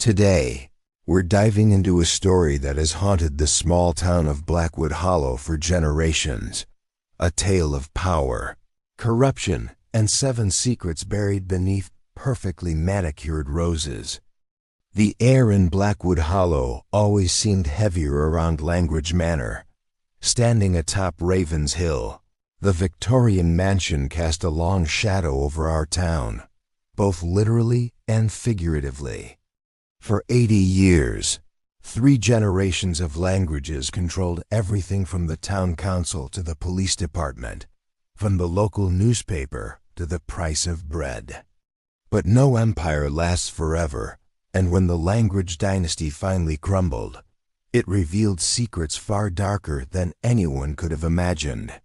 Today, we're diving into a story that has haunted the small town of Blackwood Hollow for generations. A tale of power, corruption, and 7 secrets buried beneath perfectly manicured roses. The air in Blackwood Hollow always seemed heavier around Langridge Manor. Standing atop Raven's Hill, the Victorian mansion cast a long shadow over our town, both literally and figuratively. For 80 years, 3 generations of Langridges controlled everything from the town council to the police department, from the local newspaper to the price of bread. But no empire lasts forever, and when the Langridge dynasty finally crumbled, it revealed secrets far darker than anyone could have imagined.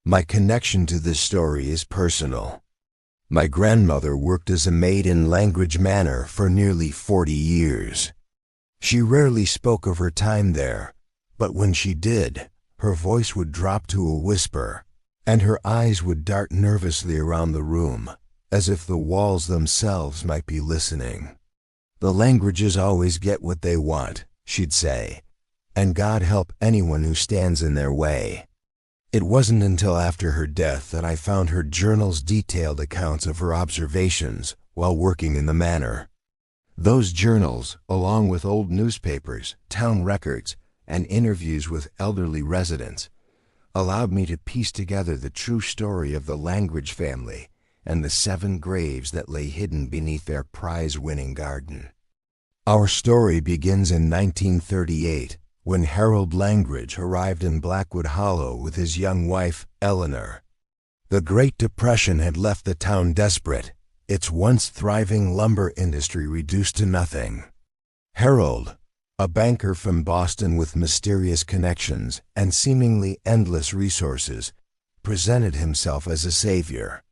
My connection to this story is personal. My grandmother worked as a maid in Langridge Manor for nearly 40 years. She rarely spoke of her time there, but when she did, her voice would drop to a whisper, and her eyes would dart nervously around the room, as if the walls themselves might be listening. "The Langridges always get what they want," she'd say, "and God help anyone who stands in their way." It wasn't until after her death that I found her journal's detailed accounts of her observations while working in the manor. Those journals, along with old newspapers, town records, and interviews with elderly residents, allowed me to piece together the true story of the Langridge family and the 7 graves that lay hidden beneath their prize-winning garden. Our story begins in 1938, when Harold Langridge arrived in Blackwood Hollow with his young wife, Eleanor. The Great Depression had left the town desperate, its once thriving lumber industry reduced to nothing. Harold, a banker from Boston with mysterious connections and seemingly endless resources, presented himself as a savior.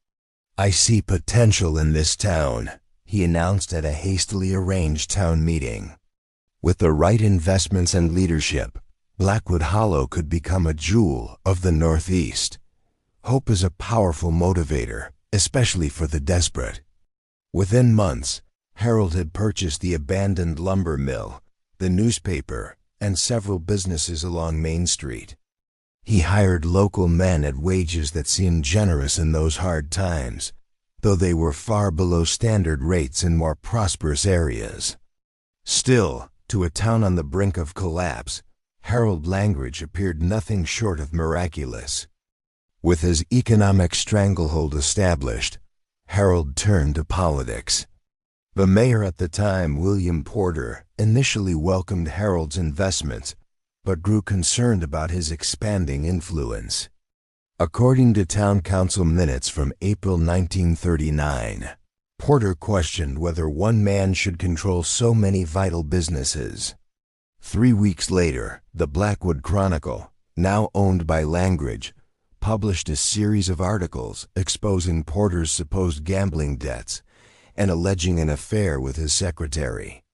"I see potential in this town," he announced at a hastily arranged town meeting. With the right investments and leadership, Blackwood Hollow could become a jewel of the Northeast. Hope is a powerful motivator, especially for the desperate. Within months, Harold had purchased the abandoned lumber mill, the newspaper, and several businesses along Main Street. He hired local men at wages that seemed generous in those hard times, though they were far below standard rates in more prosperous areas. Still, to a town on the brink of collapse, Harold Langridge appeared nothing short of miraculous. With his economic stranglehold established, Harold turned to politics. The mayor at the time, William Porter, initially welcomed Harold's investments, but grew concerned about his expanding influence. According to town council minutes from April 1939, Porter questioned whether one man should control so many vital businesses. 3 weeks later, the Blackwood Chronicle, now owned by Langridge, published a series of articles exposing Porter's supposed gambling debts and alleging an affair with his secretary.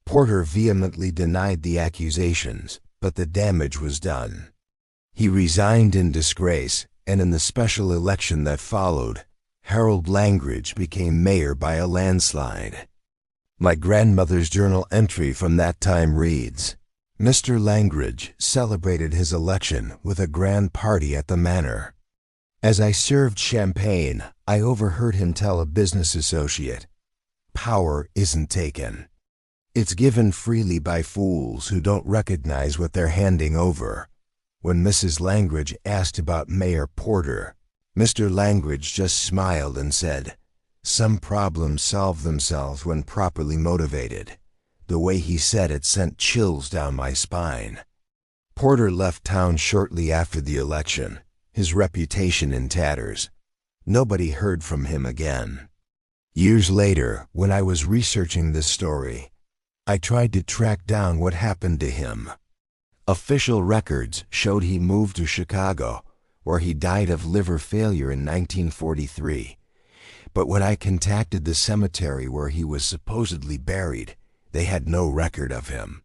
Porter vehemently denied the accusations, but the damage was done. He resigned in disgrace, and in the special election that followed, Harold Langridge became mayor by a landslide. My grandmother's journal entry from that time reads, "Mr. Langridge celebrated his election with a grand party at the manor. As I served champagne, I overheard him tell a business associate, 'Power isn't taken. It's given freely by fools who don't recognize what they're handing over.' When Mrs. Langridge asked about Mayor Porter, Mr. Langridge just smiled and said, 'Some problems solve themselves when properly motivated.' The way he said it sent chills down my spine." Porter left town shortly after the election, his reputation in tatters. Nobody heard from him again. Years later, when I was researching this story, I tried to track down what happened to him. Official records showed he moved to Chicago, where he died of liver failure in 1943. But when I contacted the cemetery where he was supposedly buried, they had no record of him.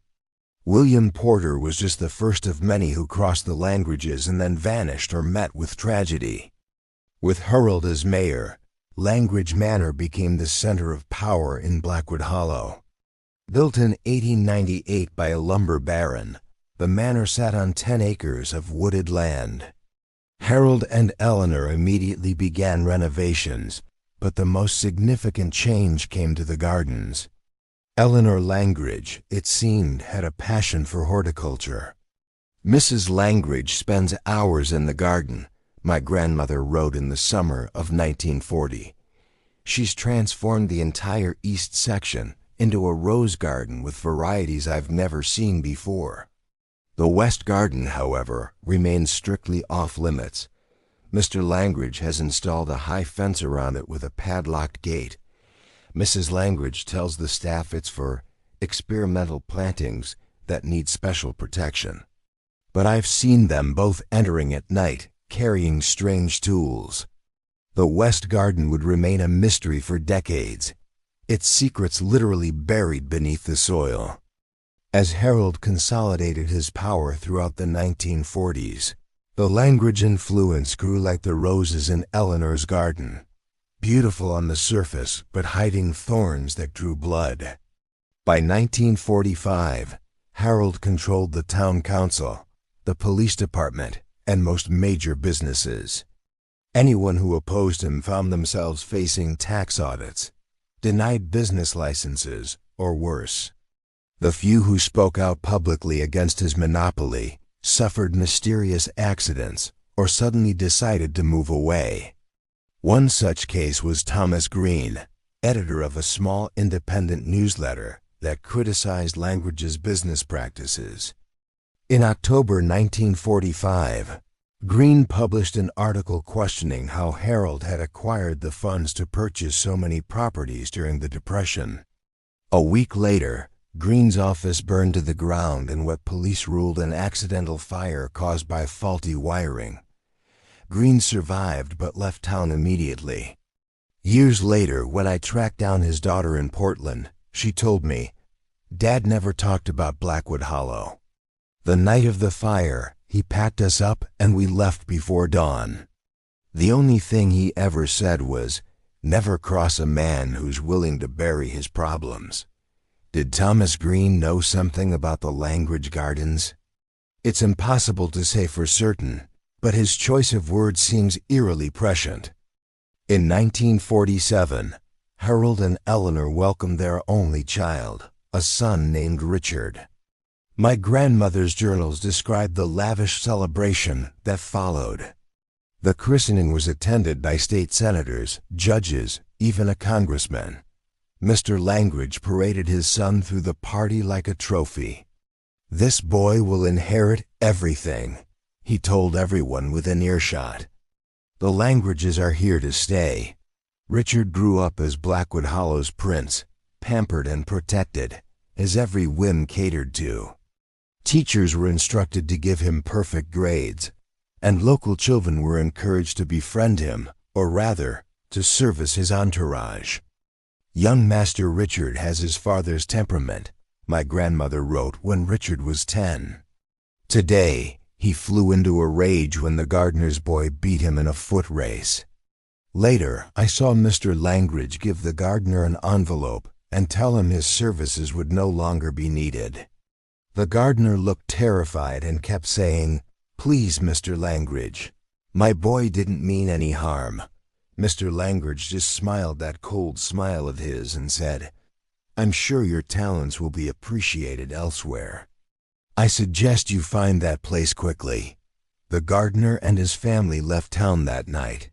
William Porter was just the first of many who crossed the Langridges and then vanished or met with tragedy. With Harold as mayor, Langridge Manor became the center of power in Blackwood Hollow. Built in 1898 by a lumber baron, the manor sat on 10 acres of wooded land. Harold and Eleanor immediately began renovations, but the most significant change came to the gardens. Eleanor Langridge, it seemed, had a passion for horticulture. "Mrs. Langridge spends hours in the garden," my grandmother wrote in the summer of 1940. "She's transformed the entire east section into a rose garden with varieties I've never seen before." The west garden, however, remains strictly off-limits. Mr. Langridge has installed a high fence around it with a padlocked gate. Mrs. Langridge tells the staff it's for experimental plantings that need special protection. But I've seen them both entering at night, carrying strange tools. The west garden would remain a mystery for decades, its secrets literally buried beneath the soil. As Harold consolidated his power throughout the 1940s, the Langridge influence grew like the roses in Eleanor's garden, beautiful on the surface but hiding thorns that drew blood. By 1945, Harold controlled the town council, the police department, and most major businesses. Anyone who opposed him found themselves facing tax audits, denied business licenses, or worse. The few who spoke out publicly against his monopoly suffered mysterious accidents or suddenly decided to move away. One such case was Thomas Green, editor of a small independent newsletter that criticized Langridge's business practices. In October 1945, Green published an article questioning how Harold had acquired the funds to purchase so many properties during the Depression. A week later, Green's office burned to the ground in what police ruled an accidental fire caused by faulty wiring. Green survived but left town immediately. Years later, when I tracked down his daughter in Portland, she told me, "Dad never talked about Blackwood Hollow. The night of the fire, he packed us up and we left before dawn. The only thing he ever said was, 'Never cross a man who's willing to bury his problems.'" Did Thomas Green know something about the Langridge Gardens? It's impossible to say for certain, but his choice of words seems eerily prescient. In 1947, Harold and Eleanor welcomed their only child, a son named Richard. My grandmother's journals describe the lavish celebration that followed. The christening was attended by state senators, judges, even a congressman. Mr. Langridge paraded his son through the party like a trophy. "This boy will inherit everything," he told everyone within earshot. "The Langridges are here to stay." Richard grew up as Blackwood Hollow's prince, pampered and protected, his every whim catered to. Teachers were instructed to give him perfect grades, and local children were encouraged to befriend him, or rather, to service his entourage. "Young Master Richard has his father's temperament," my grandmother wrote when Richard was 10. Today, he flew into a rage when the gardener's boy beat him in a foot race. Later, I saw Mr. Langridge give the gardener an envelope and tell him his services would no longer be needed. The gardener looked terrified and kept saying, "Please, Mr. Langridge, my boy didn't mean any harm." Mr. Langridge just smiled that cold smile of his and said, "I'm sure your talents will be appreciated elsewhere. I suggest you find that place quickly." The gardener and his family left town that night.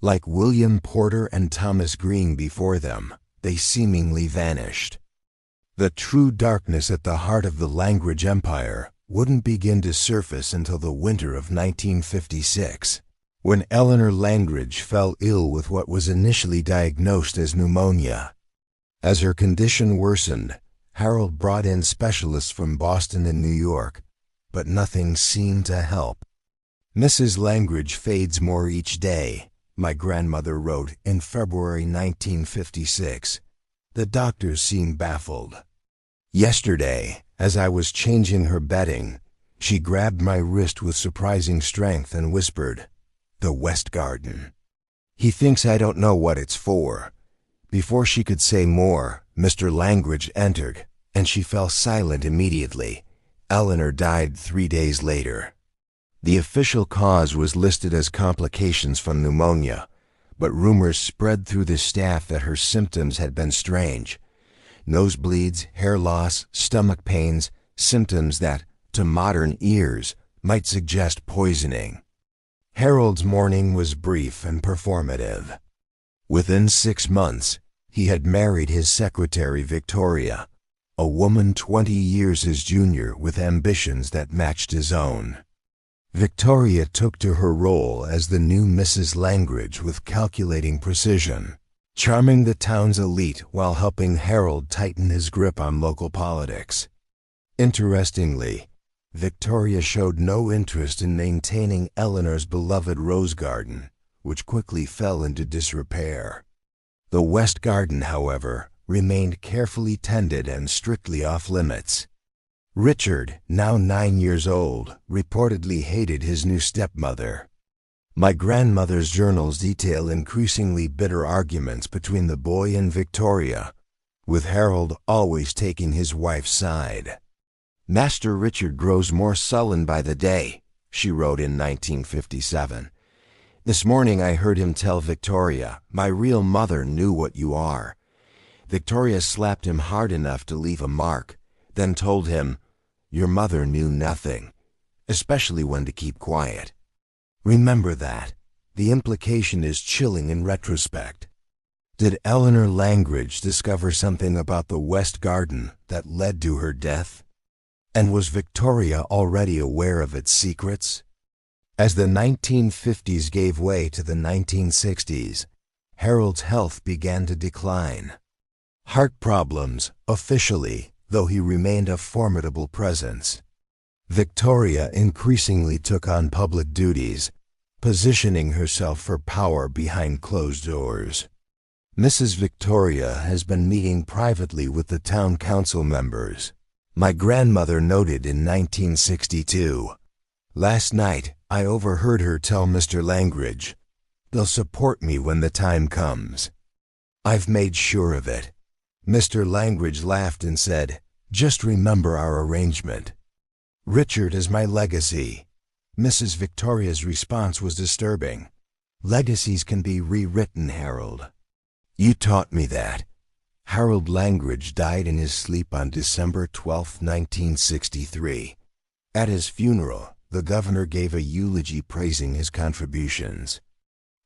Like William Porter and Thomas Green before them, they seemingly vanished. The true darkness at the heart of the Langridge Empire wouldn't begin to surface until the winter of 1956. When Eleanor Langridge fell ill with what was initially diagnosed as pneumonia. As her condition worsened, Harold brought in specialists from Boston and New York, but nothing seemed to help. "Mrs. Langridge fades more each day," my grandmother wrote in February 1956. "The doctors seem baffled. Yesterday, as I was changing her bedding, she grabbed my wrist with surprising strength and whispered, 'The West Garden.' He thinks I don't know what it's for." Before she could say more, Mr. Langridge entered, and she fell silent immediately. Eleanor died 3 days later. The official cause was listed as complications from pneumonia, but rumors spread through the staff that her symptoms had been strange. Nosebleeds, hair loss, stomach pains, symptoms that, to modern ears, might suggest poisoning. Harold's mourning was brief and performative. Within 6 months, he had married his secretary Victoria, a woman 20 years his junior with ambitions that matched his own. Victoria took to her role as the new Mrs. Langridge with calculating precision, charming the town's elite while helping Harold tighten his grip on local politics. Interestingly, Victoria showed no interest in maintaining Eleanor's beloved rose garden, which quickly fell into disrepair. The West Garden, however, remained carefully tended and strictly off-limits. Richard, now 9 years old, reportedly hated his new stepmother. My grandmother's journals detail increasingly bitter arguments between the boy and Victoria, with Harold always taking his wife's side. "Master Richard grows more sullen by the day," she wrote in 1957. "This morning I heard him tell Victoria, 'My real mother knew what you are.' Victoria slapped him hard enough to leave a mark, then told him, 'Your mother knew nothing, especially when to keep quiet.' Remember that. The implication is chilling in retrospect. Did Eleanor Langridge discover something about the West Garden that led to her death? And was Victoria already aware of its secrets? As the 1950s gave way to the 1960s, Harold's health began to decline. Heart problems, officially, though he remained a formidable presence. Victoria increasingly took on public duties, positioning herself for power behind closed doors. Mrs. Victoria has been meeting privately with the town council members. My grandmother noted in 1962, "Last night I overheard her tell Mr. Langridge, 'They'll support me when the time comes.' I've made sure of it." Mr. Langridge laughed and said, "Just remember our arrangement. Richard is my legacy." Mrs. Victoria's response was disturbing. "Legacies can be rewritten, Harold." "You taught me that." Harold Langridge died in his sleep on December 12, 1963. At his funeral, the governor gave a eulogy praising his contributions.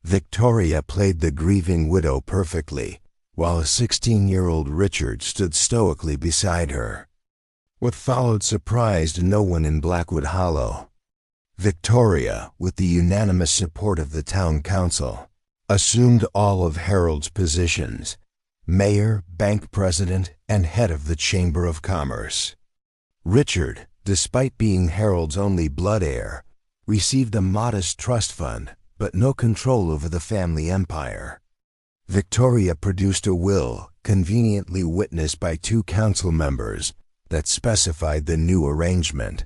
Victoria played the grieving widow perfectly, while a 16-year-old Richard stood stoically beside her. What followed surprised no one in Blackwood Hollow. Victoria, with the unanimous support of the town council, assumed all of Harold's positions: mayor, bank president, and head of the Chamber of Commerce. Richard, despite being Harold's only blood heir, received a modest trust fund, but no control over the family empire. Victoria produced a will, conveniently witnessed by 2 council members, that specified the new arrangement.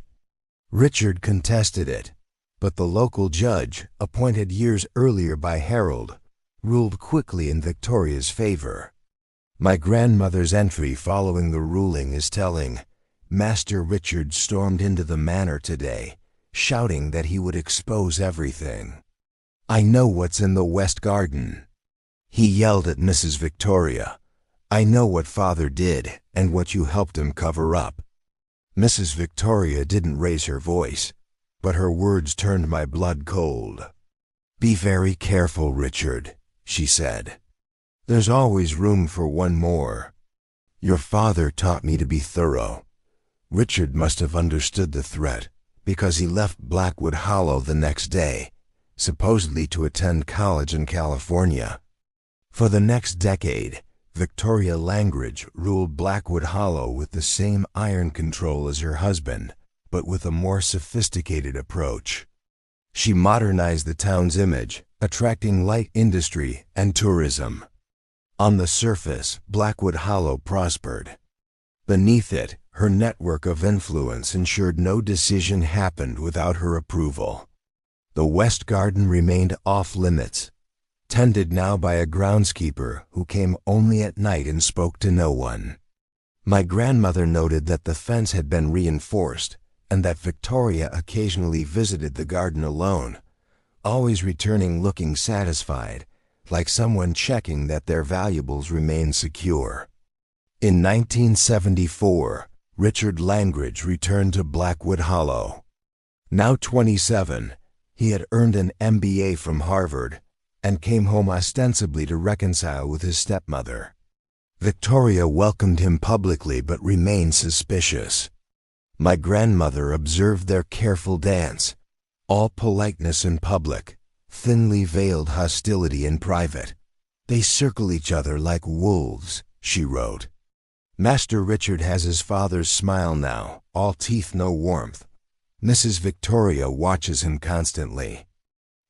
Richard contested it, but the local judge, appointed years earlier by Harold, ruled quickly in Victoria's favor. My grandmother's entry following the ruling is telling. Master Richard stormed into the manor today, shouting that he would expose everything. "I know what's in the West Garden." He yelled at Mrs. Victoria, "I know what Father did and what you helped him cover up." Mrs. Victoria didn't raise her voice, but her words turned my blood cold. "Be very careful, Richard," she said. "There's always room for one more. Your father taught me to be thorough." Richard must have understood the threat, because he left Blackwood Hollow the next day, supposedly to attend college in California. For the next decade, Victoria Langridge ruled Blackwood Hollow with the same iron control as her husband, but with a more sophisticated approach. She modernized the town's image, attracting light industry and tourism. On the surface, Blackwood Hollow prospered. Beneath it, her network of influence ensured no decision happened without her approval. The West Garden remained off-limits, tended now by a groundskeeper who came only at night and spoke to no one. My grandmother noted that the fence had been reinforced and that Victoria occasionally visited the garden alone, always returning looking satisfied, like someone checking that their valuables remained secure. In 1974, Richard Langridge returned to Blackwood Hollow. Now 27, he had earned an MBA from Harvard and came home ostensibly to reconcile with his stepmother. Victoria welcomed him publicly but remained suspicious. My grandmother observed their careful dance, all politeness in public, thinly veiled hostility in private. They circle each other like wolves, she wrote. Master Richard has his father's smile now, all teeth, no warmth. Mrs. Victoria watches him constantly.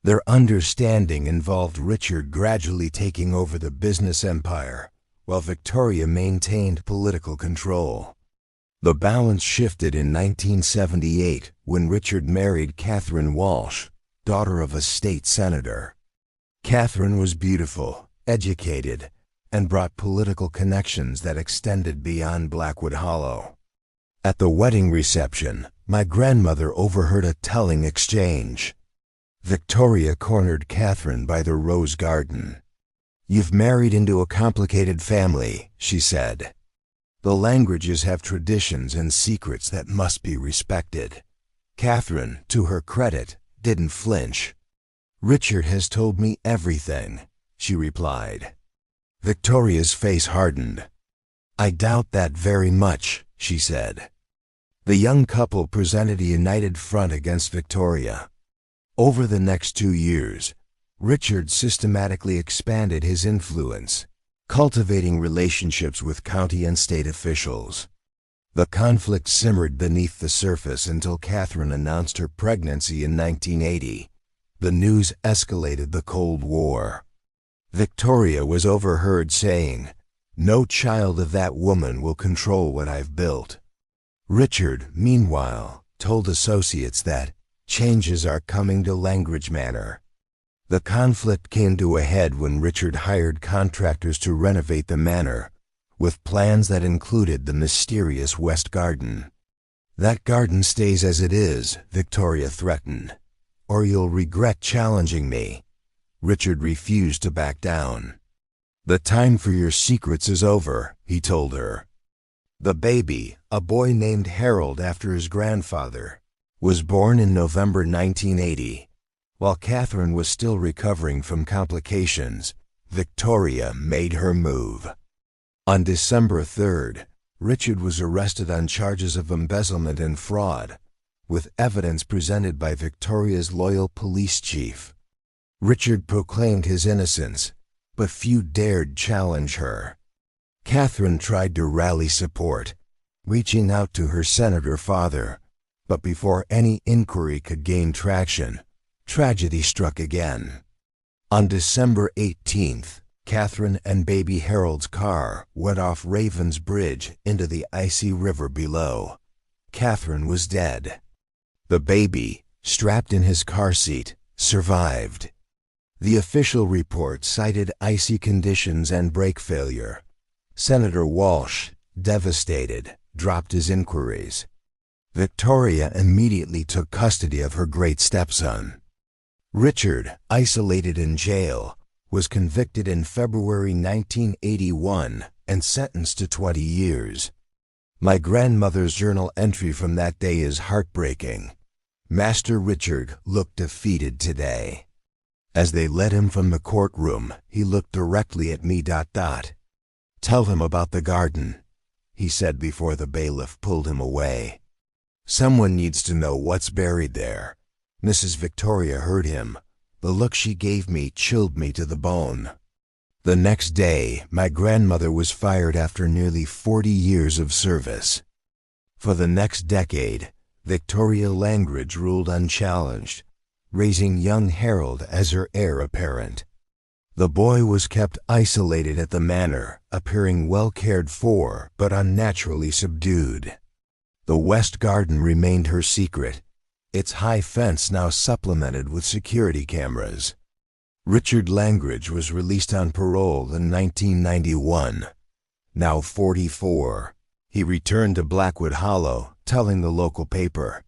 Their understanding involved Richard gradually taking over the business empire, while Victoria maintained political control. The balance shifted in 1978 when Richard married Catherine Walsh, daughter of a state senator. Catherine was beautiful, educated, and brought political connections that extended beyond Blackwood Hollow. At the wedding reception, my grandmother overheard a telling exchange. Victoria cornered Catherine by the rose garden. "You've married into a complicated family," she said. "The Langridges have traditions and secrets that must be respected." Catherine, to her credit, didn't flinch. "Richard has told me everything," she replied. Victoria's face hardened. "I doubt that very much," she said. The young couple presented a united front against Victoria. Over the next 2 years, Richard systematically expanded his influence, cultivating relationships with county and state officials. The conflict simmered beneath the surface until Catherine announced her pregnancy in 1980. The news escalated the Cold War. Victoria was overheard saying, "No child of that woman will control what I've built." Richard, meanwhile, told associates that changes are coming to Langridge Manor. The conflict came to a head when Richard hired contractors to renovate the manor, with plans that included the mysterious West Garden. "That garden stays as it is," Victoria threatened, "or you'll regret challenging me." Richard refused to back down. "The time for your secrets is over," he told her. The baby, a boy named Harold after his grandfather, was born in November 1980. While Catherine was still recovering from complications, Victoria made her move. On December 3rd, Richard was arrested on charges of embezzlement and fraud, with evidence presented by Victoria's loyal police chief. Richard proclaimed his innocence, but few dared challenge her. Catherine tried to rally support, reaching out to her senator father, but before any inquiry could gain traction, tragedy struck again. On December 18th, Catherine and baby Harold's car went off Raven's Bridge into the icy river below. Catherine was dead. The baby, strapped in his car seat, survived. The official report cited icy conditions and brake failure. Senator Walsh, devastated, dropped his inquiries. Victoria immediately took custody of her great stepson. Richard, isolated in jail, was convicted in February 1981 and sentenced to 20 years. My grandmother's journal entry from that day is heartbreaking. Master Richard looked defeated today. As they led him from the courtroom, he looked directly at me. "Tell them about the garden," he said before the bailiff pulled him away. "Someone needs to know what's buried there." Mrs. Victoria heard him. The look she gave me chilled me to the bone. The next day, my grandmother was fired after nearly 40 years of service. For the next decade, Victoria Langridge ruled unchallenged, raising young Harold as her heir apparent. The boy was kept isolated at the manor, appearing well cared for but unnaturally subdued. The West Garden remained her secret, its high fence now supplemented with security cameras. Richard Langridge was released on parole in 1991. Now 44, He returned to Blackwood Hollow, telling the local paper,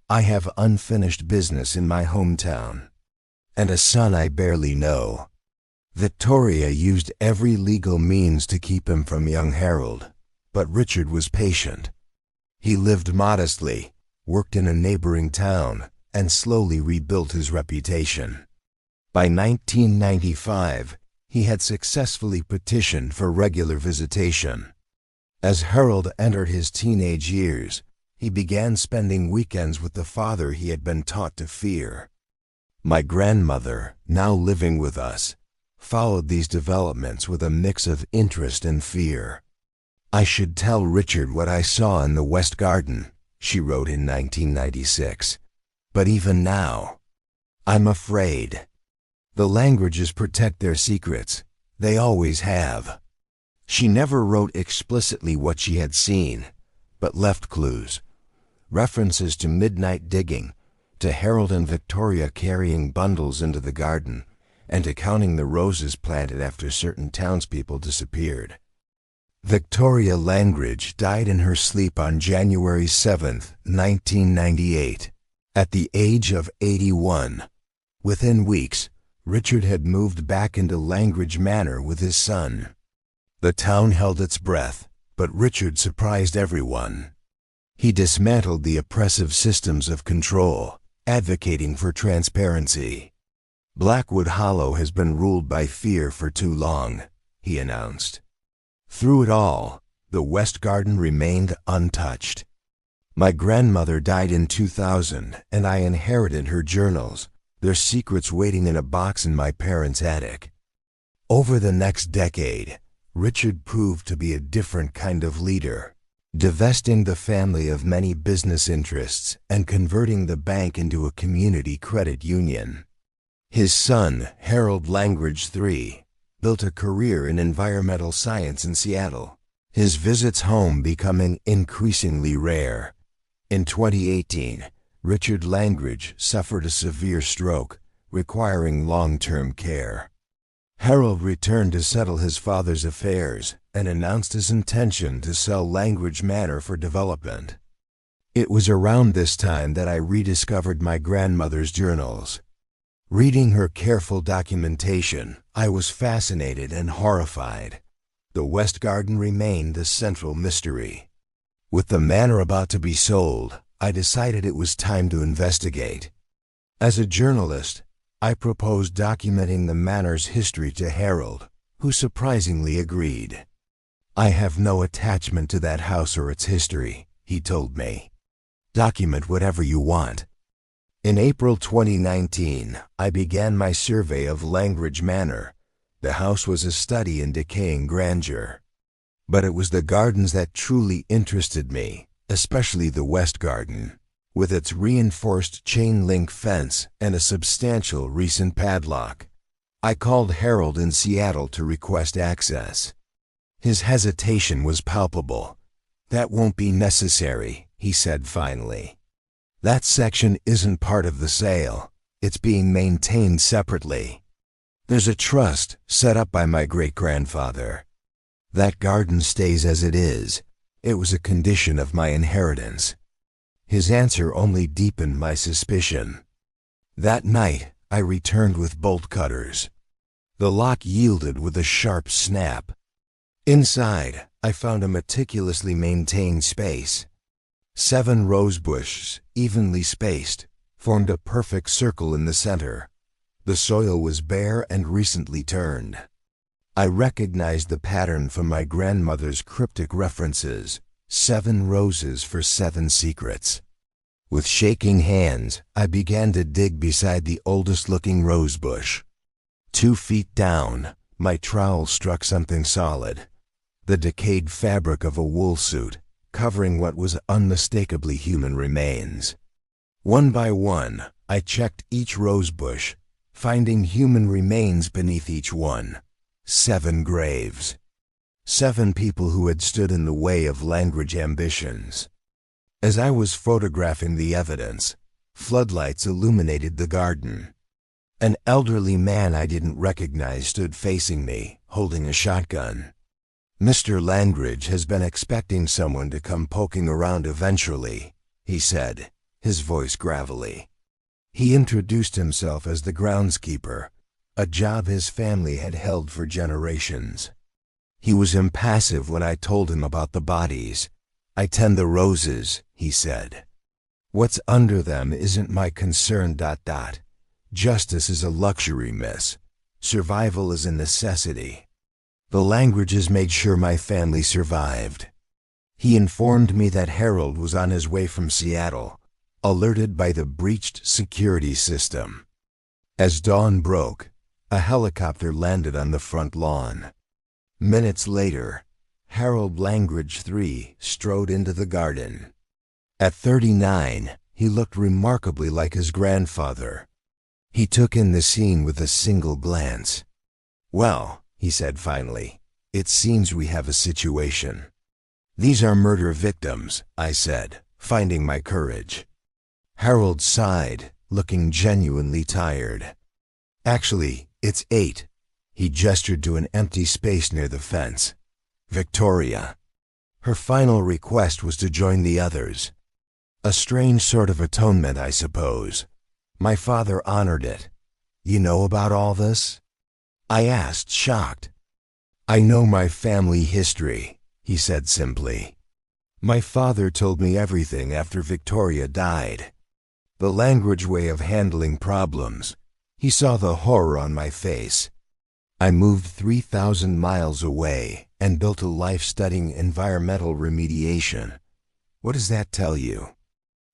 "I have unfinished business in my hometown, and a son I barely know." Victoria used every legal means to keep him from young Harold, but Richard was patient. He lived modestly, worked in a neighboring town, and slowly rebuilt his reputation. By 1995, he had successfully petitioned for regular visitation. As Harold entered his teenage years, he began spending weekends with the father he had been taught to fear. My grandmother, now living with us, followed these developments with a mix of interest and fear. "I should tell Richard what I saw in the West Garden," she wrote in 1996. "But even now, I'm afraid. The Langridges protect their secrets. They always have." She never wrote explicitly what she had seen, but left clues. References to midnight digging, to Harold and Victoria carrying bundles into the garden, and to counting the roses planted after certain townspeople disappeared. Victoria Langridge died in her sleep on January 7, 1998, at the age of 81. Within weeks, Richard had moved back into Langridge Manor with his son. The town held its breath, but Richard surprised everyone. He dismantled the oppressive systems of control, advocating for transparency. "Blackwood Hollow has been ruled by fear for too long," he announced. Through it all, the West Garden remained untouched. My grandmother died in 2000, and I inherited her journals, their secrets waiting in a box in my parents' attic. Over the next decade, Richard proved to be a different kind of leader, divesting the family of many business interests and converting the bank into a community credit union. His son, Harold Langridge III, built a career in environmental science in Seattle, his visits home becoming increasingly rare. In 2018, Richard Langridge suffered a severe stroke, requiring long-term care. Harold returned to settle his father's affairs and announced his intention to sell Langridge Manor for development. It was around this time that I rediscovered my grandmother's journals. Reading her careful documentation, I was fascinated and horrified. The West Garden remained the central mystery. With the manor about to be sold, I decided it was time to investigate. As a journalist, I proposed documenting the manor's history to Harold, who surprisingly agreed. "I have no attachment to that house or its history," he told me. "Document whatever you want." In April 2019, I began my survey of Langridge Manor. The house was a study in decaying grandeur. But it was the gardens that truly interested me, especially the West Garden, with its reinforced chain-link fence and a substantial recent padlock. I called Harold in Seattle to request access. His hesitation was palpable. "That won't be necessary," he said finally. "That section isn't part of the sale. It's being maintained separately. There's a trust set up by my great-grandfather. That garden stays as it is. It was a condition of my inheritance." His answer only deepened my suspicion. That night, I returned with bolt cutters. The lock yielded with a sharp snap. Inside, I found a meticulously maintained space. 7 rose bushes, evenly spaced, formed a perfect circle in the center. The soil was bare and recently turned. I recognized the pattern from my grandmother's cryptic references: 7 roses for 7 secrets. With shaking hands, I began to dig beside the oldest-looking rose bush. 2 feet down, my trowel struck something solid: the decayed fabric of a wool suit, covering what was unmistakably human remains. One by one, I checked each rose bush, finding human remains beneath each one. 7 graves. 7 people who had stood in the way of Langridge ambitions. As I was photographing the evidence, floodlights illuminated the garden. An elderly man I didn't recognize stood facing me, holding a shotgun. "Mr. Langridge has been expecting someone to come poking around eventually," he said, his voice gravelly. He introduced himself as the groundskeeper, a job his family had held for generations. He was impassive when I told him about the bodies. "I tend the roses," he said. "What's under them isn't my concern. Justice is a luxury, miss. Survival is a necessity. The Langridges made sure my family survived." He informed me that Harold was on his way from Seattle, alerted by the breached security system. As dawn broke, a helicopter landed on the front lawn. Minutes later, Harold Langridge III strode into the garden. At 39, he looked remarkably like his grandfather. He took in the scene with a single glance. "Well," he said finally, "it seems we have a situation." "These are murder victims," I said, finding my courage. Harold sighed, looking genuinely tired. "Actually, it's 8. He gestured to an empty space near the fence. "Victoria." Her final request was to join the others. A strange sort of atonement, I suppose. My father honored it. "You know about all this?" I asked, shocked. "I know my family history," he said simply. "My father told me everything after Victoria died. The Langridge way of handling problems. He saw the horror on my face. I moved 3,000 miles away and built a life studying environmental remediation. What does that tell you?"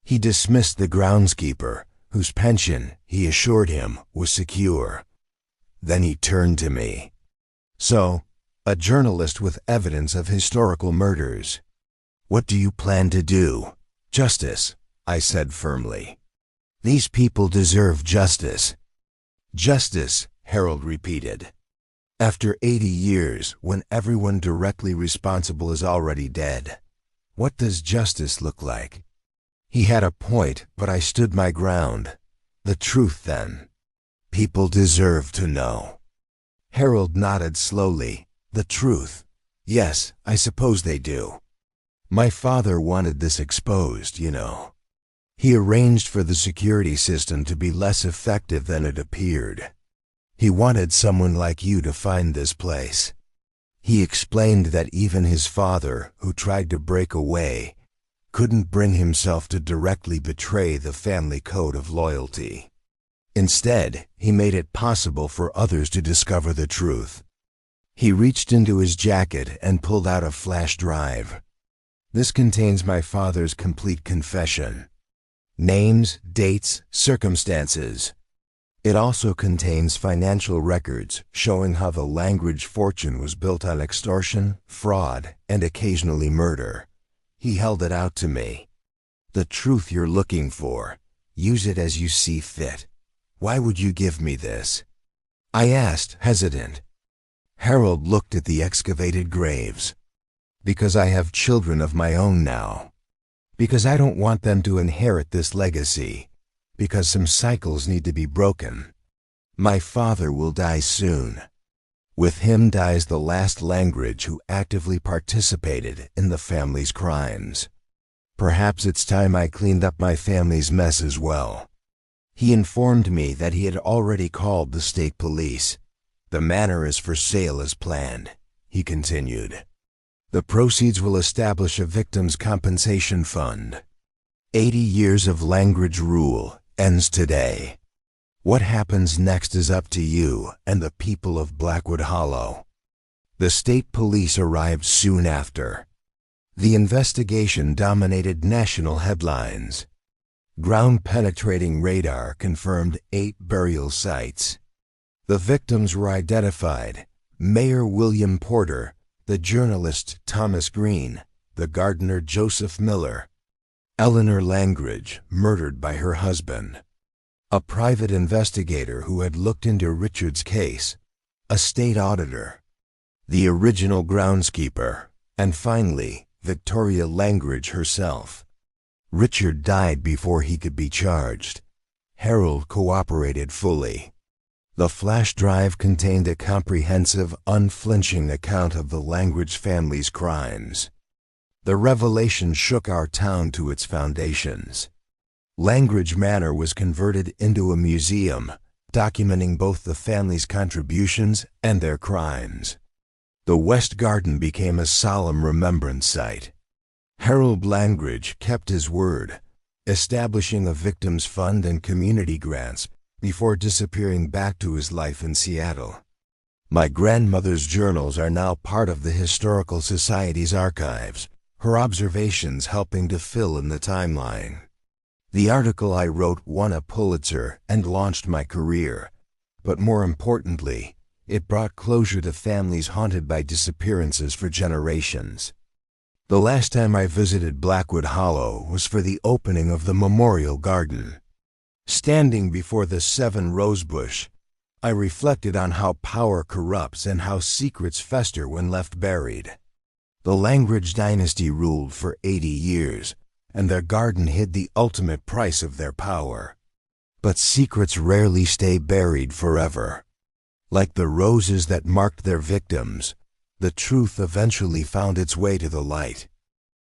He dismissed the groundskeeper, whose pension, he assured him, was secure. Then he turned to me. "So, a journalist with evidence of historical murders. What do you plan to do?" "Justice," I said firmly. "These people deserve justice." "Justice," Harold repeated. "After 80 years, when everyone directly responsible is already dead, what does justice look like?" He had a point, but I stood my ground. "The truth, then. People deserve to know." Harold nodded slowly. "The truth. Yes, I suppose they do. My father wanted this exposed, you know. He arranged for the security system to be less effective than it appeared. He wanted someone like you to find this place." He explained that even his father, who tried to break away, couldn't bring himself to directly betray the family code of loyalty. Instead, he made it possible for others to discover the truth. He reached into his jacket and pulled out a flash drive. "This contains my father's complete confession. Names, dates, circumstances. It also contains financial records showing how the Langridge fortune was built on extortion, fraud, and occasionally murder." He held it out to me. "The truth you're looking for. Use it as you see fit. Why would you give me this?" I asked, hesitant. Harold looked at the excavated graves. "Because I have children of my own now. Because I don't want them to inherit this legacy. Because some cycles need to be broken. My father will die soon. With him dies the last Langridge who actively participated in the family's crimes. Perhaps it's time I cleaned up my family's mess as well." He informed me that he had already called the state police. "The manor is for sale as planned," he continued. "The proceeds will establish a victims' compensation fund. 80 years of Langridge rule ends today. What happens next is up to you and the people of Blackwood Hollow." The state police arrived soon after. The investigation dominated national headlines. Ground-penetrating radar confirmed 8 burial sites. The victims were identified: Mayor William Porter, the journalist Thomas Green, the gardener Joseph Miller, Eleanor Langridge, murdered by her husband, a private investigator who had looked into Richard's case, a state auditor, the original groundskeeper, and finally, Victoria Langridge herself. Richard died before he could be charged. Harold cooperated fully. The flash drive contained a comprehensive, unflinching account of the Langridge family's crimes. The revelation shook our town to its foundations. Langridge Manor was converted into a museum, documenting both the family's contributions and their crimes. The West Garden became a solemn remembrance site. Harold Langridge kept his word, establishing a victims' fund and community grants before disappearing back to his life in Seattle. My grandmother's journals are now part of the Historical Society's archives, her observations helping to fill in the timeline. The article I wrote won a Pulitzer and launched my career, but more importantly, it brought closure to families haunted by disappearances for generations. The last time I visited Blackwood Hollow was for the opening of the Memorial Garden. Standing before the 7 Rosebush, I reflected on how power corrupts and how secrets fester when left buried. The Langridge dynasty ruled for 80 years, and their garden hid the ultimate price of their power. But secrets rarely stay buried forever. Like the roses that marked their victims, the truth eventually found its way to the light.